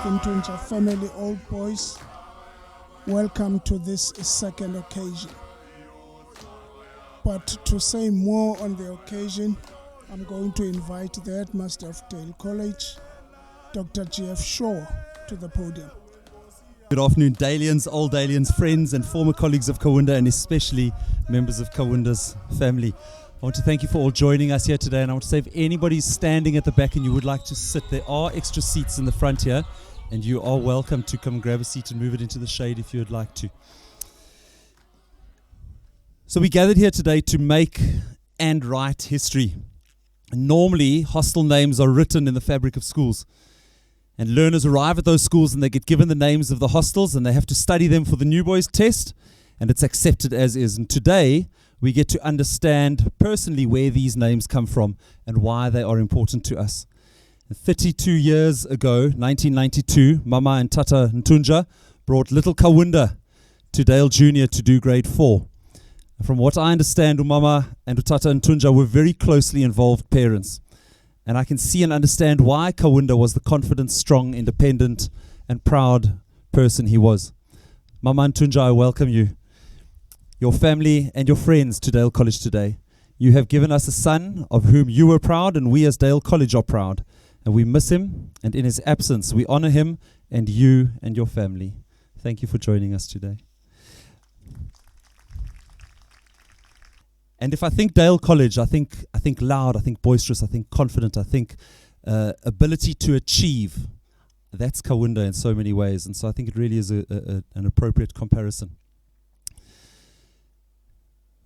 Ntunja family, old boys, welcome to this second occasion. But to say more on the occasion, I'm going to invite the headmaster of Dale College, Dr. G.F. Shaw, to the podium. Good afternoon, Dalians, old Dalians, friends and former colleagues of Kaunda, and especially members of Kaunda's family. I want to thank you for all joining us here today, and I want to say if anybody's standing at the back and you would like to sit, there are extra seats in the front here, and you are welcome to come grab a seat and move it into the shade if you would like to. So we gathered here today to make and write history. Normally, hostel names are written in the fabric of schools, and learners arrive at those schools and they get given the names of the hostels and they have to study them for the new boys test, and it's accepted as is. And today, we get to understand personally where these names come from and why they are important to us. 32 years ago, 1992, Mama and Tata Ntunja brought little Kaunda to Dale Junior to do grade 4. From what I understand, Mama and Tata Ntunja were very closely involved parents. And I can see and understand why Kaunda was the confident, strong, independent, and proud person he was. Mama Ntunja, I welcome you, your family, and your friends to Dale College today. You have given us a son of whom you were proud, and we as Dale College are proud. And we miss him, and in his absence, we honor him and you and your family. Thank you for joining us today. And if I think Dale College, I think loud, I think boisterous, I think confident, I think ability to achieve. That's Kaunda in so many ways, and so I think it really is an appropriate comparison.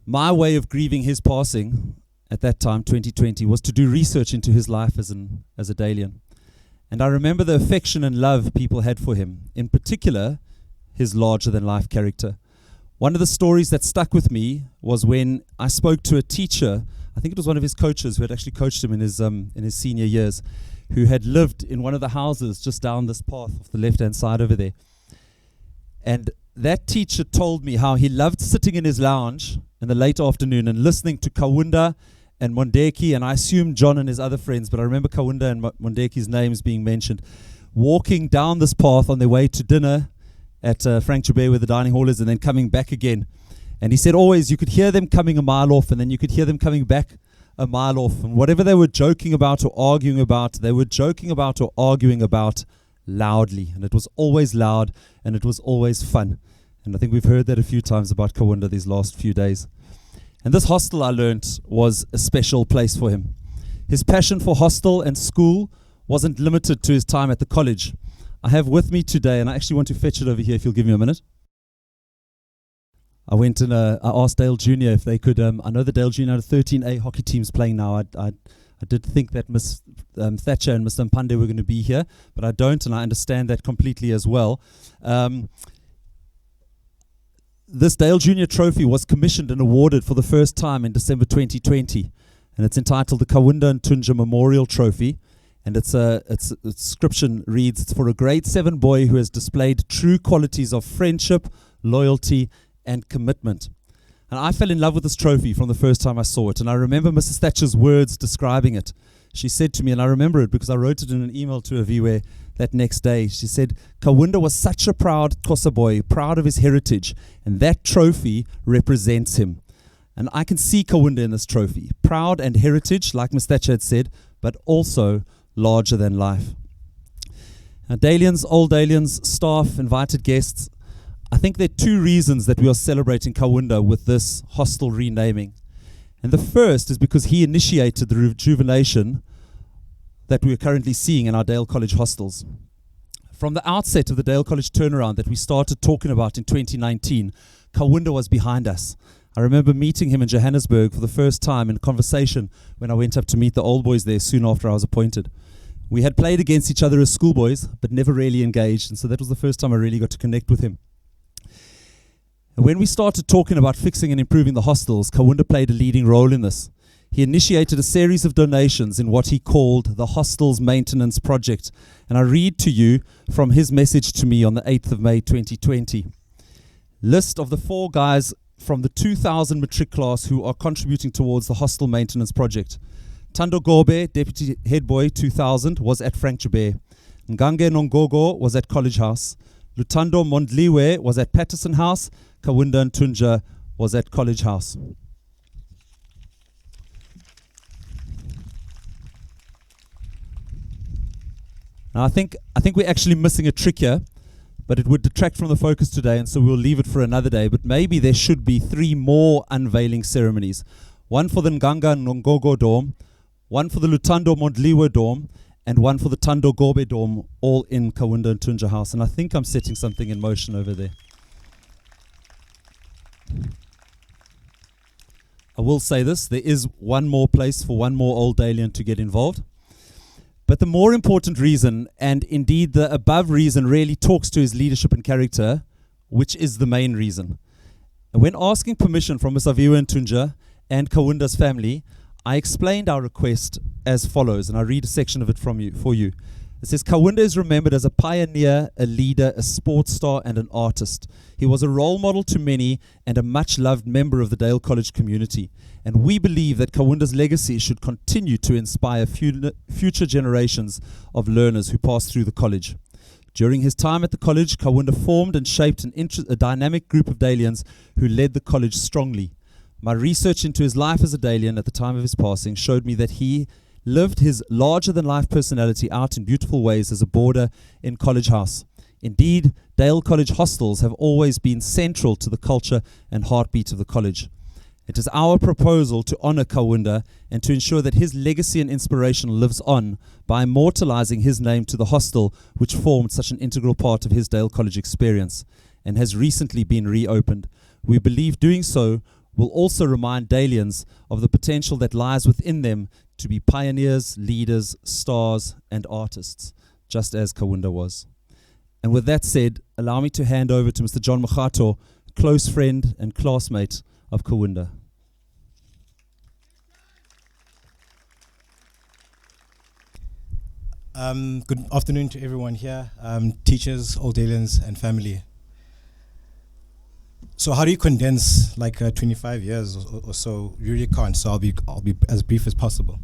My way of grieving his passing at that time, 2020, was to do research into his life as a Dalian. And I remember the affection and love people had for him, in particular, his larger-than-life character. One of the stories that stuck with me was when I spoke to a teacher, I think it was one of his coaches who had actually coached him in his senior years, who had lived in one of the houses just down this path off the left-hand side over there. And that teacher told me how he loved sitting in his lounge in the late afternoon and listening to Kaunda and Mondeki, and I assume John and his other friends, but I remember Kaunda and Mondeki's names being mentioned, walking down this path on their way to dinner at Frank Joubert where the dining hall is, and then coming back again. And he said always you could hear them coming a mile off, and then you could hear them coming back a mile off. And whatever they were joking about or arguing about, they were joking about or arguing about loudly. And it was always loud, and it was always fun. And I think we've heard that a few times about Kaunda these last few days. And this hostel, I learnt, was a special place for him. His passion for hostel and school wasn't limited to his time at the college. I have with me today, and I actually want to fetch it over here if you'll give me a minute. I went and I asked Dale Junior if they could, I know the Dale Junior had 13A hockey teams playing now. I did think that Miss Thatcher and Mr. Mpande were going to be here, but I don't, and I understand that completely as well. This Dale Junior trophy was commissioned and awarded for the first time in December 2020, and it's entitled the Kaunda Ntunja Memorial Trophy, and its inscription reads, "It's for a grade 7 boy who has displayed true qualities of friendship, loyalty, and commitment." And I fell in love with this trophy from the first time I saw it, and I remember Mrs. Thatcher's words describing it. She said to me, and I remember it because I wrote it in an email to Aviwe that next day. She said, "Kaunda was such a proud Xhosa boy, proud of his heritage, and that trophy represents him." And I can see Kaunda in this trophy, proud and heritage, like Ms. Thatcher had said, but also larger than life. Now, Dalians, old Dalians, staff, invited guests, I think there are two reasons that we are celebrating Kaunda with this hostel renaming. And the first is because he initiated the rejuvenation that we are currently seeing in our Dale College hostels. From the outset of the Dale College turnaround that we started talking about in 2019, Kaunda was behind us. I I remember meeting him in Johannesburg for the first time in conversation when I went up to meet the old boys there soon after I was appointed. We had played against each other as schoolboys, but never really engaged, and so that was the first time I really got to connect with him. And when we started talking about fixing and improving the hostels, Kaunda played a leading role in this. He initiated a series of donations in what he called the Hostels Maintenance Project, and I read to you from his message to me on the 8th of May 2020. List of the 4 guys from the 2000 matric class who are contributing towards the Hostel Maintenance Project. Tando Gobe, Deputy Head Boy 2000, was at Frank Jabez. Ngange Nongogo was at College House. Lutando Mondliwe was at Patterson House. Kaunda Ntunja was at College House. Now I think we're actually missing a trick here, but it would detract from the focus today, and so we'll leave it for another day. But maybe there should be 3 more unveiling ceremonies. One for the Nganga Nongogo Dorm, one for the Lutando Mondliwe Dorm, and one for the Tando Gobe Dorm, all in Kaunda Ntunja House. And I think I'm setting something in motion over there. I will say this, there is one more place for one more old alien to get involved. But the more important reason, and indeed the above reason, really talks to his leadership and character, which is the main reason. And when asking permission from Msaviwa Ntunja and Kaunda's family, I explained our request as follows, and I read a section of it for you. It says, Kaunda is remembered as a pioneer, a leader, a sports star, and an artist. He was a role model to many and a much-loved member of the Dale College community. And we believe that Kaunda's legacy should continue to inspire future generations of learners who pass through the college. During his time at the college, Kaunda formed and shaped a dynamic group of Dalians who led the college strongly. My research into his life as a Dalian at the time of his passing showed me that he lived his larger-than-life personality out in beautiful ways as a boarder in College House. Indeed, Dale College hostels have always been central to the culture and heartbeat of the college. It is our proposal to honor Kaunda and to ensure that his legacy and inspiration lives on by immortalizing his name to the hostel, which formed such an integral part of his Dale College experience and has recently been reopened. We believe doing so will also remind Dalians of the potential that lies within them to be pioneers, leaders, stars, and artists, just as Kaunda was. And with that said, allow me to hand over to Mr. John Mokgato, close friend and classmate of Kaunda. Good afternoon to everyone here, teachers, old aliens, and family. So how do you condense like 25 years or so? You really can't, so I'll be as brief as possible.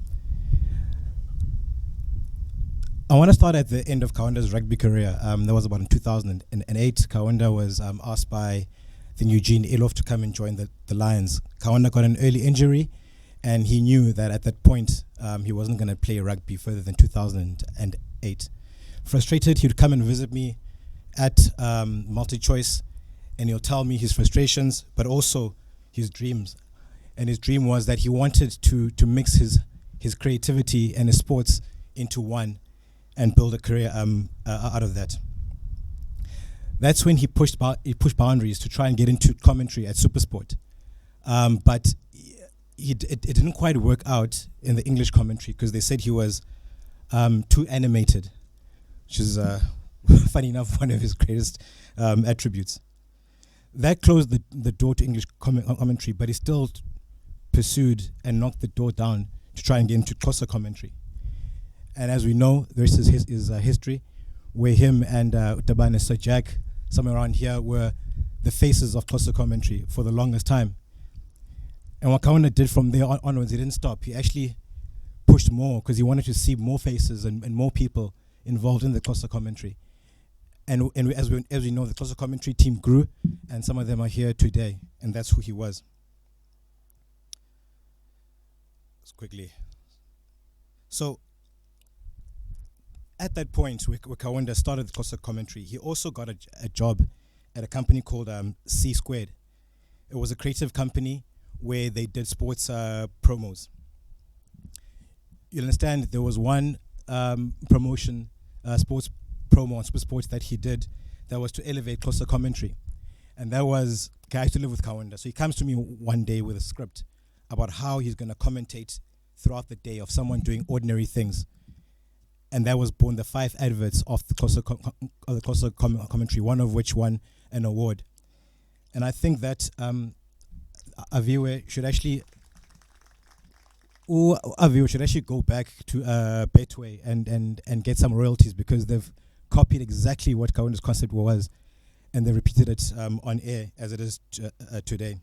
I want to start at the end of Kaunda's rugby career. That was about in 2008. Kaunda was asked by the Eugene Elof to come and join the Lions. Kaunda got an early injury, and he knew that at that point he wasn't going to play rugby further than 2008. Frustrated, he would come and visit me at multi-choice, and he'll tell me his frustrations, but also his dreams. And his dream was that he wanted to mix his creativity and his sports into one and build a career out of that. That's when he pushed boundaries to try and get into commentary at SuperSport. But it didn't quite work out in the English commentary because they said he was too animated, which is, funny enough, one of his greatest attributes. That closed the door to English commentary, but he still pursued and knocked the door down to try and get into Xhosa commentary. And as we know, the rest is history, where him and Tabane Sir Jack, somewhere around here, were the faces of Xhosa commentary for the longest time. And what Kaunda did from there onwards, he didn't stop. He actually pushed more because he wanted to see more faces and more people involved in the Xhosa commentary. And as we know, the Xhosa commentary team grew, and some of them are here today, and that's who he was. Just quickly. So, at that point, where Kaunda started the Xhosa commentary, he also got a job at a company called C Squared. It was a creative company where they did sports promos. You'll understand there was one promotion, sports promo on SuperSport that he did that was to elevate Xhosa commentary. And that was I used to live with Kaunda. So he comes to me one day with a script about how he's going to commentate throughout the day of someone doing ordinary things. And that was born the 5 adverts of the closer commentary, one of which won an award. And I think that Aviwe should actually go back to Betway and get some royalties, because they've copied exactly what Kaunda's concept was, and they repeated it on air as it is today.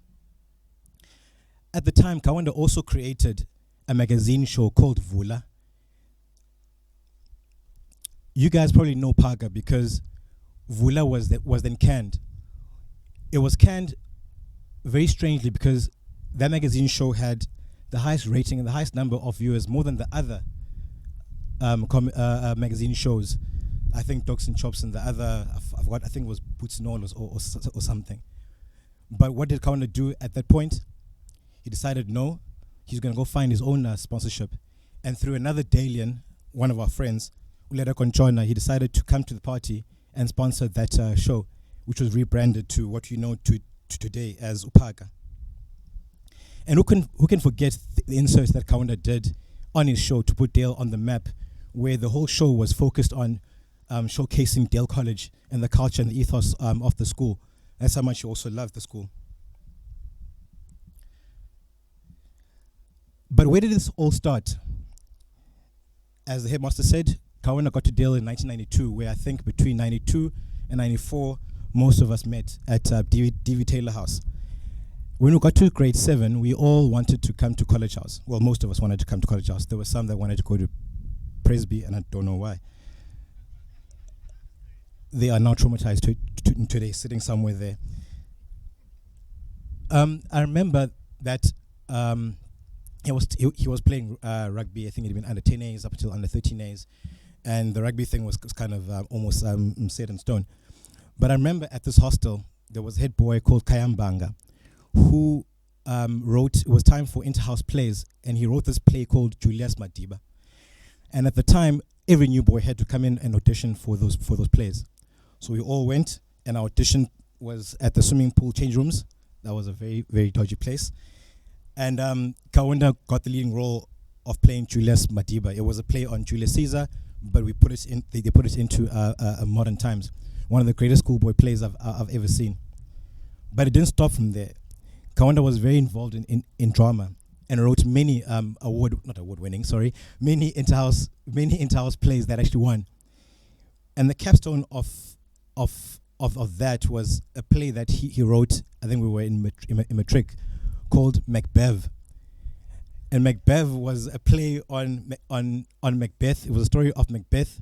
At the time, Kaunda also created a magazine show called Vula. You guys probably know Paga because Vula was then canned. It was canned very strangely because that magazine show had the highest rating and the highest number of viewers, more than the other magazine shows. I think Dogs and Chops and the other, I think it was Boots and All or something. But what did Kaunda do at that point? He decided no, he's going to go find his own sponsorship. And through another Dalian, one of our friends, Uleda Conchona, he decided to come to the party and sponsor that show, which was rebranded to what you know to today as Upaga. And who can forget the inserts that Kaunda did on his show to put Dale on the map, where the whole show was focused on showcasing Dale College and the culture and the ethos of the school. That's how much he also loved the school. But where did this all start? As the headmaster said, Kaunda got to Dale in 1992, where I think between 92 and 94, most of us met at D.V. Taylor House. When we got to grade 7, we all wanted to come to College House. Well, most of us wanted to come to College House. There were some that wanted to go to Presby, and I don't know why. They are now traumatized today, sitting somewhere there. I remember that he was playing rugby. I think he'd been under 10As up until under 13As, and the rugby thing was kind of almost set in stone. But I remember at this hostel there was a head boy called Kayambanga, who wrote. It was time for inter-house plays, and he wrote this play called Julius Madiba. And at the time, every new boy had to come in and audition for those plays. So we all went, and our audition was at the swimming pool change rooms. That was a very, very dodgy place. And Kaunda got the leading role of playing Julius Madiba. It was a play on Julius Caesar, but we put it in. They put it into modern times. One of the greatest schoolboy plays I've ever seen. But it didn't stop from there. Kaunda was very involved in drama and wrote many many inter-house plays that actually won. And the capstone of that was a play that he wrote. I think we were in matric, called Macbeth. And Macbeth was a play on Macbeth. It was a story of Macbeth,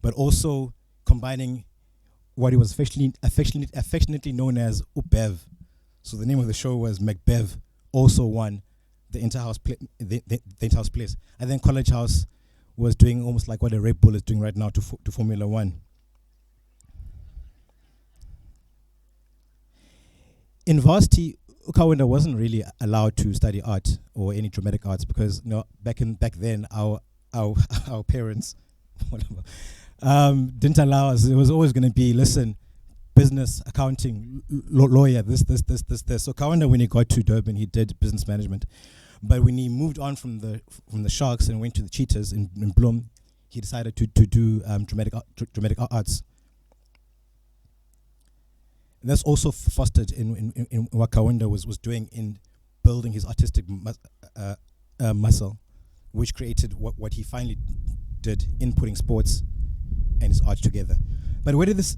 but also combining what he was affectionately known as Ubev. So the name of the show was Macbeth. Also won the inter-house the inter-house place. And then College House was doing almost like what a Red Bull is doing right now to Formula One. In varsity, Kaunda wasn't really allowed to study art or any dramatic arts because back then our parents didn't allow us. It was always going to be, listen, business, accounting, lawyer, this. So Kaunda, when he got to Durban, he did business management. But when he moved on from the Sharks and went to the Cheetahs in Bloem, he decided to do dramatic arts. And that's also fostered in what Kaunda was doing in building his artistic muscle, which created what he finally did in putting sports and his art together. But where did this?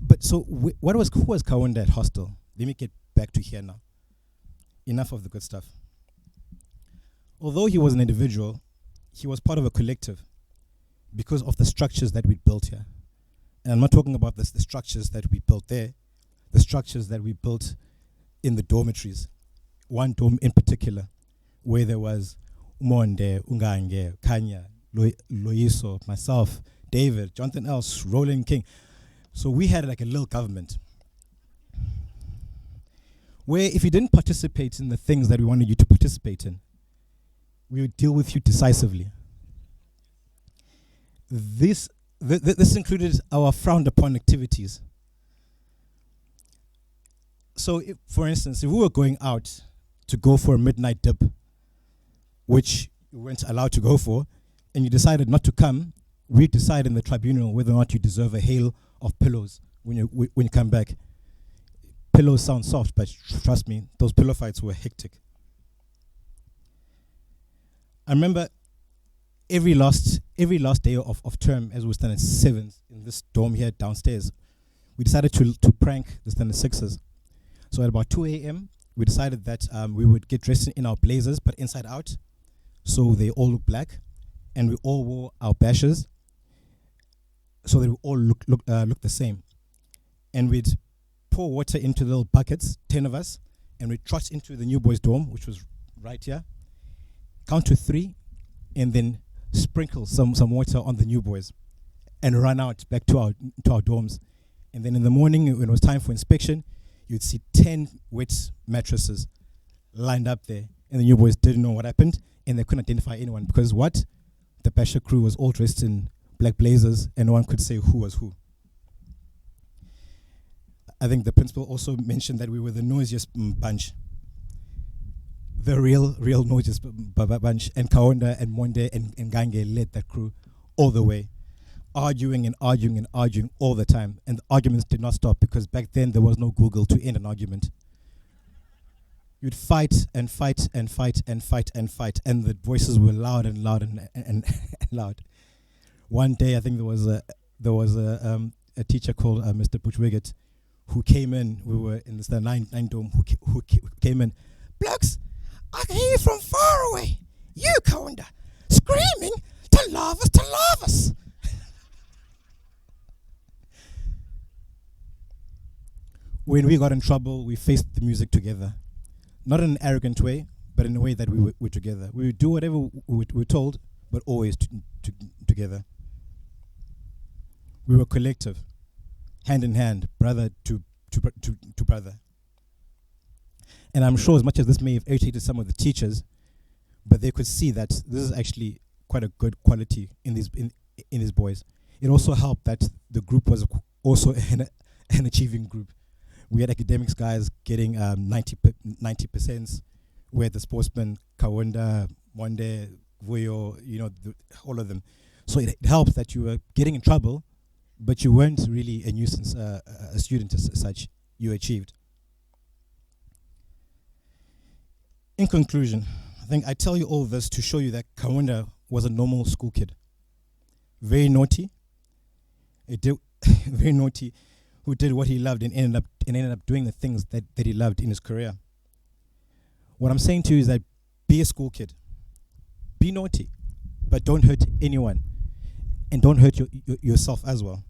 But so who was Kaunda at hostel? Let me get back to here now. Enough of the good stuff. Although he was an individual, he was part of a collective because of the structures that we'd built here. And I'm not talking about the structures that we built there, the structures that we built in the dormitories. One dorm in particular, where there was Umonde, Ungange, Kanya, Loiso, myself, David, Jonathan Else, Roland King. So we had like a little government where if you didn't participate in the things that we wanted you to participate in, we would deal with you decisively. This included our frowned upon activities. So, if, for instance, if we were going out to go for a midnight dip, which you weren't allowed to go for, and you decided not to come, we decide in the tribunal whether or not you deserve a hail of pillows when you come back. Pillows sound soft, but trust me, those pillow fights were hectic. I remember every last day of term, as we were standing sevens in this dorm here downstairs, we decided to prank the standard sixes. So at about 2 a.m., we decided that we would get dressed in our blazers, but inside out, so they all look black, and we all wore our bashes, so they would all look the same. And we'd pour water into little buckets, 10 of us, and we'd trot into the new boys' dorm, which was right here, count to 3, and then sprinkle some water on the new boys, and run out back to our dorms. And then in the morning, when it was time for inspection, you'd see 10 wet mattresses lined up there, and the new boys didn't know what happened, and they couldn't identify anyone because what? The basher crew was all dressed in black blazers, and no one could say who was who. I think the principal also mentioned that we were the noisiest bunch. The real noisiest bunch. And Kaunda and Monde and Gange led that crew all the way, arguing and arguing and arguing all the time. And the arguments did not stop because back then there was no Google to end an argument. You'd fight and fight and fight and fight and fight, and the voices were loud and loud and loud. One day, I think there was a teacher called Mr. Butchwiggett who came in. We were in the 9 dorm. Who came in? Blokes, I can hear you from far away. You, Kaunda, screaming to love us. When we got in trouble, we faced the music together. Not in an arrogant way, but in a way that we were together. We would do whatever we were told, but always together. We were collective, hand in hand, brother to brother. And I'm sure as much as this may have irritated some of the teachers, but they could see that this is actually quite a good quality in these boys. It also helped that the group was also an achieving group. We had academics guys getting 90%. We had the sportsmen, Kaunda, Monde, Vuyo, all of them. So it helped that you were getting in trouble, but you weren't really a nuisance, a student as such. You achieved. In conclusion, I think I tell you all this to show you that Kaunda was a normal school kid. Very naughty. Very naughty, who did what he loved and ended up doing the things that he loved in his career. What I'm saying to you is that be a school kid. Be naughty, but don't hurt anyone. And don't hurt yourself as well.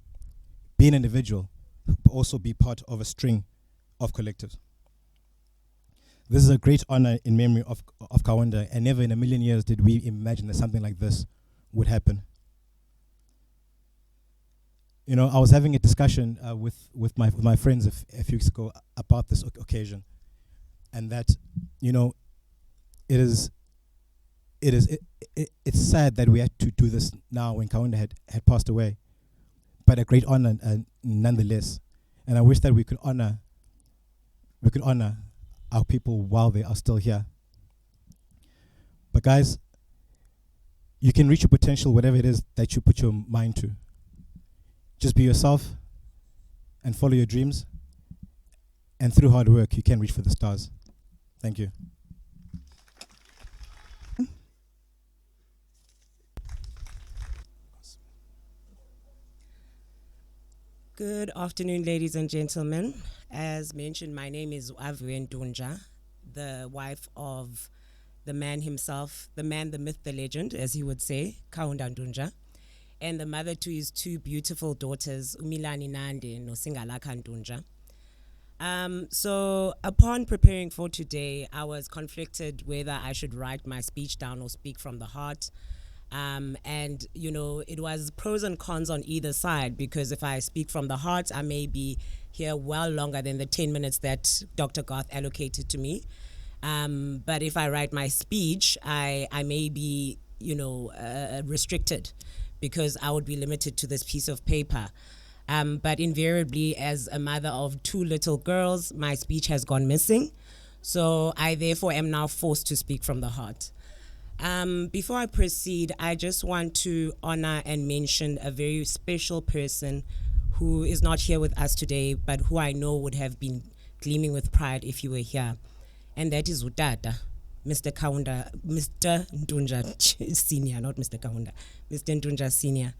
Be an individual, but also be part of a string of collectives. This is a great honor in memory of Kaunda, and never in a million years did we imagine that something like this would happen. I was having a discussion with my friends a few weeks ago about this occasion, and that it's sad that we had to do this now when Kaunda had passed away, but a great honor nonetheless. And I wish that we could honor our people while they are still here. But guys, you can reach your potential, whatever it is that you put your mind to. Just be yourself and follow your dreams. And through hard work, you can reach for the stars. Thank you. Good afternoon, ladies and gentlemen. As mentioned, my name is Kaunda Ntunja, the wife of the man himself, the man, the myth, the legend, as he would say, Kaunda Ntunja, and the mother to his 2 beautiful daughters, Umilani Nande and Nosingalaka Ntunja. So upon preparing for today, I was conflicted whether I should write my speech down or speak from the heart. And it was pros and cons on either side, because if I speak from the heart, I may be here well longer than the 10 minutes that Dr. Garth allocated to me. But if I write my speech, I may be, restricted, because I would be limited to this piece of paper. But invariably, as a mother of 2 little girls, my speech has gone missing. So I therefore am now forced to speak from the heart. Before I proceed, I just want to honor and mention a very special person who is not here with us today, but who I know would have been gleaming with pride if you were here. And that is Utata, Mr. Mr. Ntunja Senior, not Mr. Kaunda, Mr. Ntunja Senior.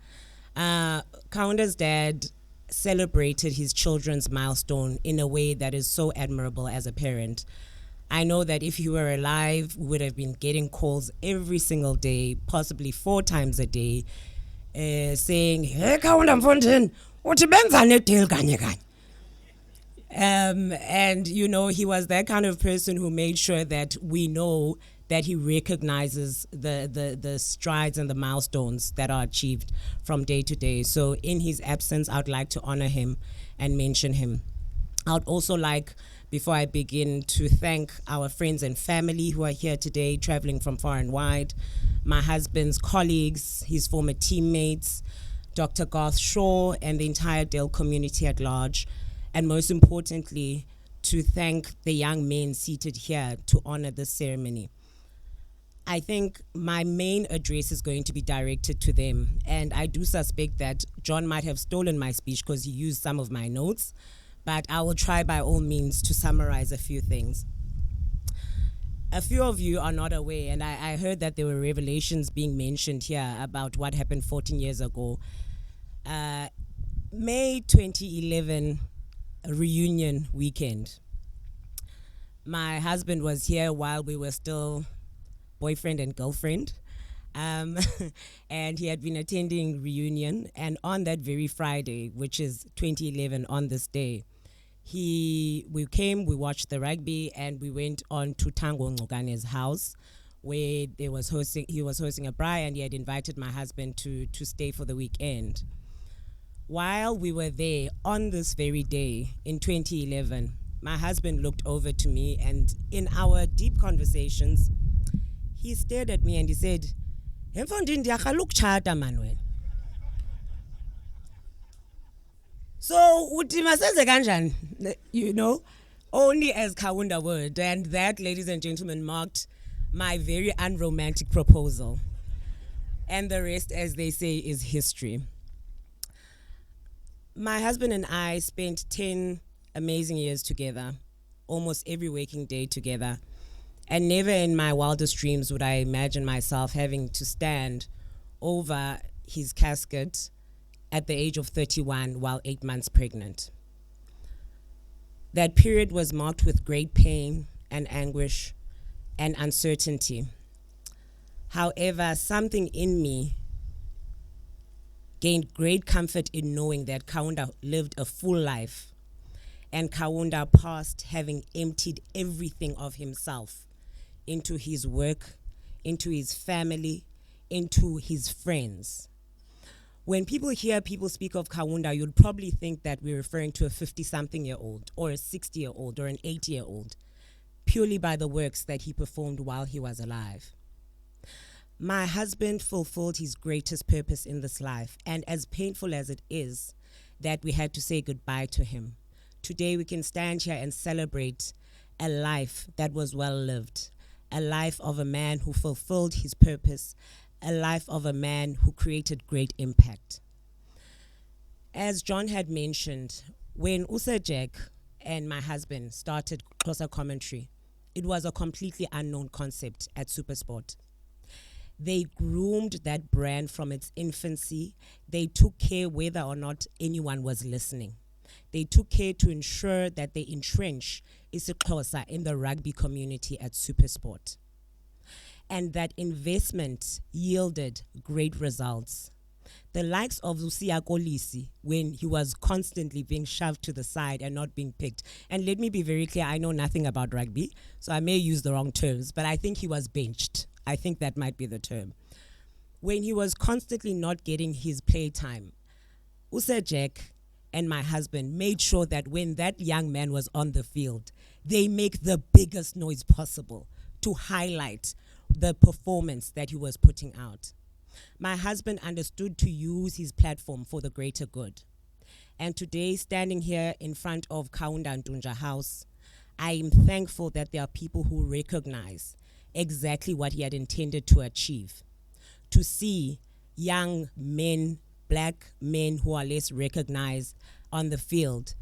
Kaunda's dad celebrated his children's milestone in a way that is so admirable as a parent. I know that if he were alive, we would have been getting calls every single day, possibly 4 times a day, saying, "Hey, Kaunda Mfondini, uthi benza ne-deal kanye kanye." And you know, he was that kind of person who made sure that we know that he recognizes the strides and the milestones that are achieved from day to day. So in his absence, I'd like to honor him and mention him. I'd also like, before I begin, to thank our friends and family who are here today, traveling from far and wide, my husband's colleagues, his former teammates, Dr. Garth Shaw, and the entire Dale community at large, and most importantly, to thank the young men seated here to honor this ceremony. I think my main address is going to be directed to them, and I do suspect that John might have stolen my speech because he used some of my notes, but I will try by all means to summarize a few things. A few of you are not aware, and I heard that there were revelations being mentioned here about what happened 14 years ago. May 2011 reunion weekend. My husband was here while we were still boyfriend and girlfriend, and he had been attending reunion, and on that very Friday, which is 2011 on this day, we came, we watched the rugby, and we went on to Tango Ngogane's house, where he was hosting a braai, and he had invited my husband to stay for the weekend. While we were there on this very day in 2011, my husband looked over to me, and in our deep conversations, he stared at me and he said, "Mfondini, ndiyakhala ukutshata Manuel." So uthi masenze kanjani, you know, only as Kaunda would, and that, ladies and gentlemen, marked my very unromantic proposal. And the rest, as they say, is history. My husband and I spent 10 amazing years together, almost every waking day together. And never in my wildest dreams would I imagine myself having to stand over his casket at the age of 31 while 8 months pregnant. That period was marked with great pain and anguish and uncertainty. However, something in me gained great comfort in knowing that Kaunda lived a full life, and Kaunda passed having emptied everything of himself into his work, into his family, into his friends. When people hear people speak of Kaunda, you'd probably think that we're referring to a 50-something-year-old or a 60-year-old or an 80-year-old, purely by the works that he performed while he was alive. My husband fulfilled his greatest purpose in this life, and as painful as it is that we had to say goodbye to him, today we can stand here and celebrate a life that was well lived, a life of a man who fulfilled his purpose, a life of a man who created great impact. As John had mentioned, when Usa Jack and my husband started Xhosa commentary, it was a completely unknown concept at SuperSport. They groomed that brand from its infancy. They took care whether or not anyone was listening. They took care to ensure that they entrench isiXhosa in the rugby community at SuperSport. And that investment yielded great results. The likes of Lucia Kolisi, when he was constantly being shoved to the side and not being picked. And let me be very clear, I know nothing about rugby, so I may use the wrong terms, but I think he was benched. I think that might be the term. When he was constantly not getting his play time, Usa Jack and my husband made sure that when that young man was on the field, they make the biggest noise possible to highlight the performance that he was putting out. My husband understood to use his platform for the greater good. And today, standing here in front of Kaunda Ntunja House, I am thankful that there are people who recognize exactly what he had intended to achieve. To see young men, black men who are less recognized on the field,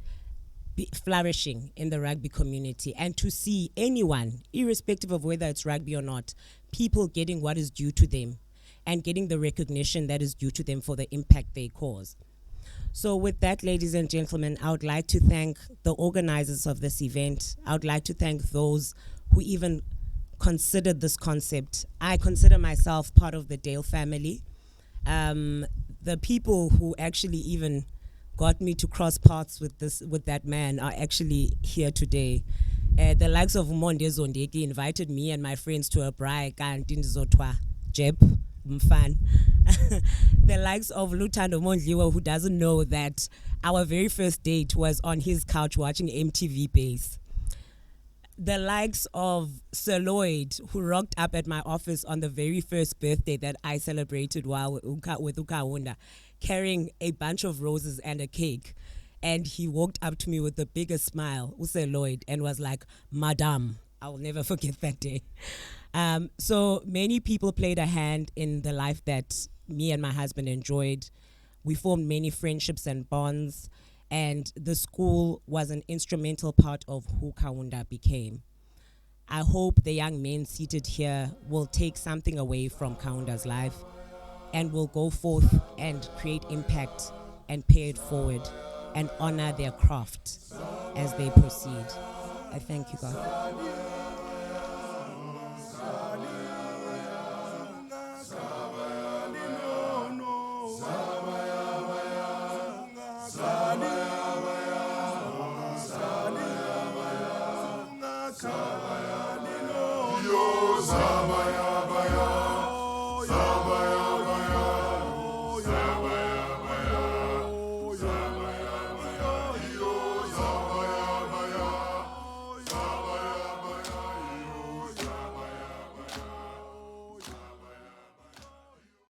flourishing in the rugby community, and to see anyone, irrespective of whether it's rugby or not, people getting what is due to them and getting the recognition that is due to them for the impact they cause. So with that, ladies and gentlemen, I would like to thank the organizers of this event. I would like to thank those who even considered this concept. I consider myself part of the Dale family. The people who actually even got me to cross paths with that man are actually here today. The likes of Monde Zondeki invited me and my friends to a braai kanti ndizotwa Jeb Mfan. The likes of Lutando Mondliwa, who doesn't know that our very first date was on his couch watching MTV Base. The likes of Sir Lloyd, who rocked up at my office on the very first birthday that I celebrated while with Kaunda, carrying a bunch of roses and a cake. And he walked up to me with the biggest smile, Sir Lloyd, and was like, "Madame." I will never forget that day. So many people played a hand in the life that me and my husband enjoyed. We formed many friendships and bonds, and the school was an instrumental part of who Kaunda became. I hope the young men seated here will take something away from Kaunda's life and will go forth and create impact and pay it forward and honor their craft as they proceed. I thank you, God. Zabaya.